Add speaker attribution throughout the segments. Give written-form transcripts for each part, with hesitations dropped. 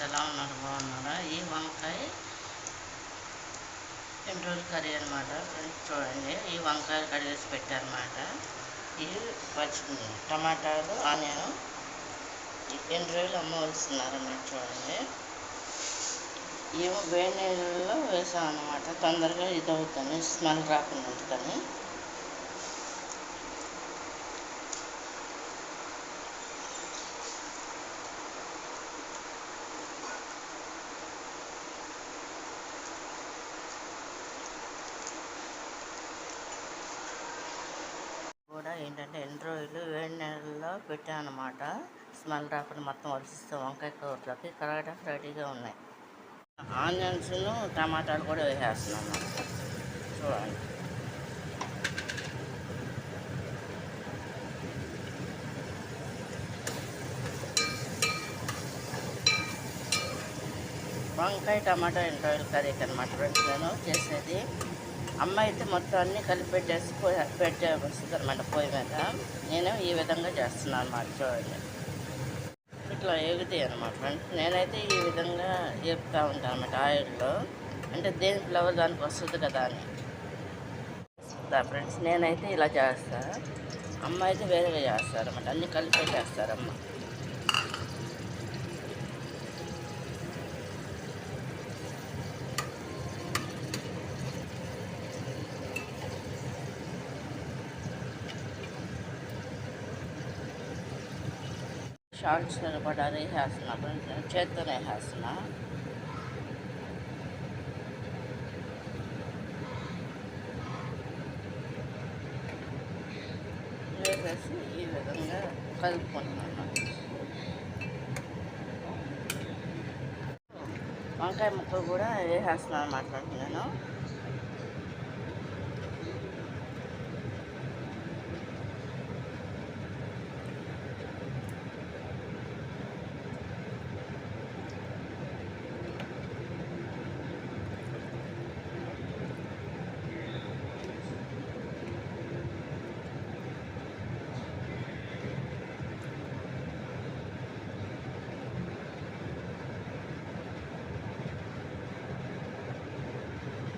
Speaker 1: ఎలా ఉన్నారు, బాగున్నారా? ఈ వంకాయ ఎండ్రోల్ కర్రీ అనమాట ఫ్రెండ్స్. చూడండి, ఈ వంకాయలు కడిగేసి పెట్టారన్నమాట. ఇది టమాటాలు, ఆనియన్, ఎండ్రోలు అమ్మవలసినారన్నమాట. చూడండి, ఇవి వేడి నీళ్ళలో వేసాం అన్నమాట. తొందరగా ఇది అవుతుంది, స్మెల్ రాకుండా ఉంటుందని. కూడా ఏంటంటే ఎండ్రోయిలు వేడి నీళ్ళలో పెట్టాను అనమాట. స్మెల్ రాకుండా మొత్తం వలిసిస్తే వంకాయ కూరలోకి కడగడానికి రెడీగా ఉన్నాయి. ఆనియన్స్ను టమాటాలు కూడా వేసేస్తున్నాను అనమాట. చూడండి, వంకాయ టమాటా ఎండ్రోయిల్ కర్రీకి అనమాట ఫ్రెండ్స్ నేను చేసేది. అమ్మ అయితే మొత్తం అన్నీ కలిపి పెట్టే వస్తుంది అనమాట పొయ్యి మీద. నేను ఈ విధంగా చేస్తున్నాను అన్నమాట. చూడండి, ఇట్లా ఎగుతాయి అనమాట ఫ్రెండ్స్. నేనైతే ఈ విధంగా వేపుతూ ఉంటాను అన్నమాట ఆయిల్లో. అంటే దేని ఫ్లేవర్ దానికి వస్తుంది కదా అని ఫ్రెండ్స్. నేనైతే ఇలా చేస్తాను, అమ్మ అయితే వేరేగా చేస్తారు అన్నమాట. అన్నీ కలిపి పెట్టేస్తారమ్మ. షార్ట్స్ కూడా వేసేస్తున్నా ఫ్రెండ్స్, చేత్తోనే వేసేస్తున్నా. వేసేసి ఈ విధంగా కలుపుకుంటున్నాను. వంకాయ ముక్కలు కూడా వేసేస్తున్నాను అన్నమాట నేను.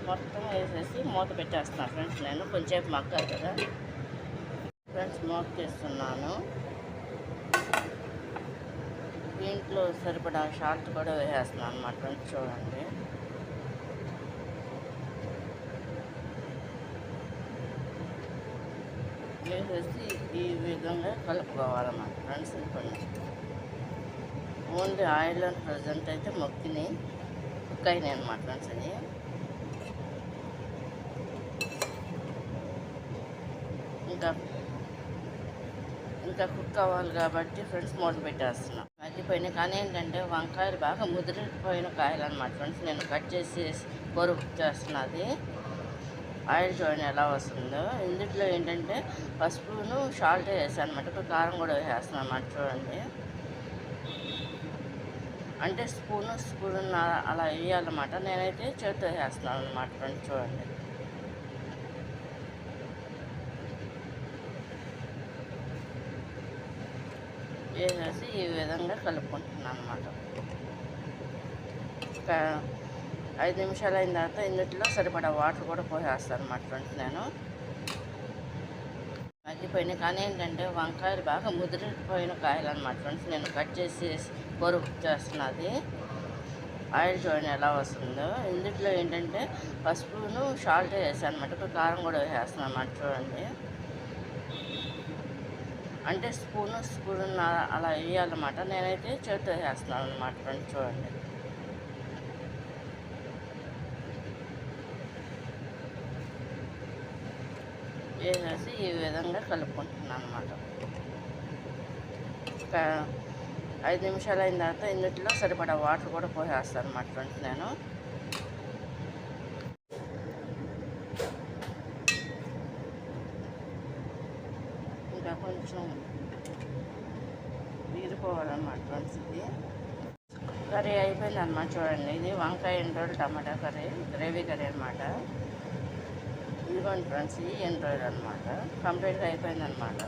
Speaker 1: మొత్తం వేసేసి మూత పెట్టేస్తున్నాను ఫ్రెండ్స్. నేను కొంచెంసేపు మగ్గాలి కదా ఫ్రెండ్స్. మూత తీస్తున్నాను. దీంట్లో సరిపడా సాల్ట్ కూడా వేసేస్తున్నాను అన్నమాట ఫ్రెండ్స్. చూడండి, వేసేసి ఈ విధంగా కలుపుకోవాలన్నమాట ఫ్రెండ్స్. కొన్ని ఓన్లీ ఆయిల్ అండ్ ప్రజెంట్ అయితే మొక్కిని కుక్ అయినాయి అన్నమాట ఫ్రెండ్స్. అది ఇంకా కుక్ అవ్వాలి కాబట్టి ఫ్రెండ్స్ మూత పెట్టేస్తున్నాం. మగ్గిపోయినాయి, కానీ ఏంటంటే వంకాయలు బాగా ముదిరిపోయిన కాయలు అనమాట ఫ్రెండ్స్. నేను కట్ చేసి కూర కుక్ చేస్తున్నది. ఆయిల్ చూడండి ఎలా వస్తుందో. ఇందులో ఏంటంటే పసుపును సాల్ట్ వేసాను అనమాట. ఇప్పుడు కారం కూడా వేసేస్తున్నాను అన్నమాట. చూడండి, అంటే స్పూన్ అలా వేయాలన్నమాట. నేనైతే చేతితో వేసేస్తున్నాను అన్నమాట ఫ్రెండ్స్. చూడండి, వేసేసి ఈ విధంగా కలుపుకుంటున్నాను అన్నమాట. ఒక 5 నిమిషాలు అయిన తర్వాత ఇందులో సరిపడా వాటర్ కూడా పోసేస్తాను అన్నమాట ఫ్రెండ్స్. నేను మగ్గిపోయినాయి, కానీ ఏంటంటే వంకాయలు బాగా ముదిరిపోయిన కాయలు అనమాట ఫ్రెండ్స్. నేను కట్ చేసి కూర కుక్ చేస్తున్నది. ఆయిల్ చూడండి ఎలా వస్తుందో. ఇందులో ఏంటంటే పసుపును సాల్ట్ వేసాను అనమాట. ఇప్పుడు కారం కూడా వేసేస్తున్నాను అన్నమాట. చూడండి, అంటే స్పూన్ అలా వేయాలన్నమాట. నేనైతే చేతితో వేస్తున్నాను అన్నమాట ఫ్రెండ్స్. చూడండి, వేసేసి ఈ విధంగా కలుపుకుంటున్నాను అన్నమాట. ఒక 5 నిమిషాలు అయిన తర్వాత ఇందులో సరిపడా వాటర్ కూడా పోసేస్తాను అన్నమాట ఫ్రెండ్స్. నేను ఇంకా కొంచెం వీరిపోవాలన్నమాట ఫ్రెండ్స్. ఇది కర్రీ అయిపోయింది అన్నమాట. చూడండి, ఇది వంకాయ ఎండ్రోలు టమాటా కర్రీ, గ్రేవీ కర్రీ అనమాట. ఇదిగోండి ఫ్రెండ్స్, ఈ ఎండ్రోలు అనమాట కంప్లీట్గా అయిపోయింది అనమాట.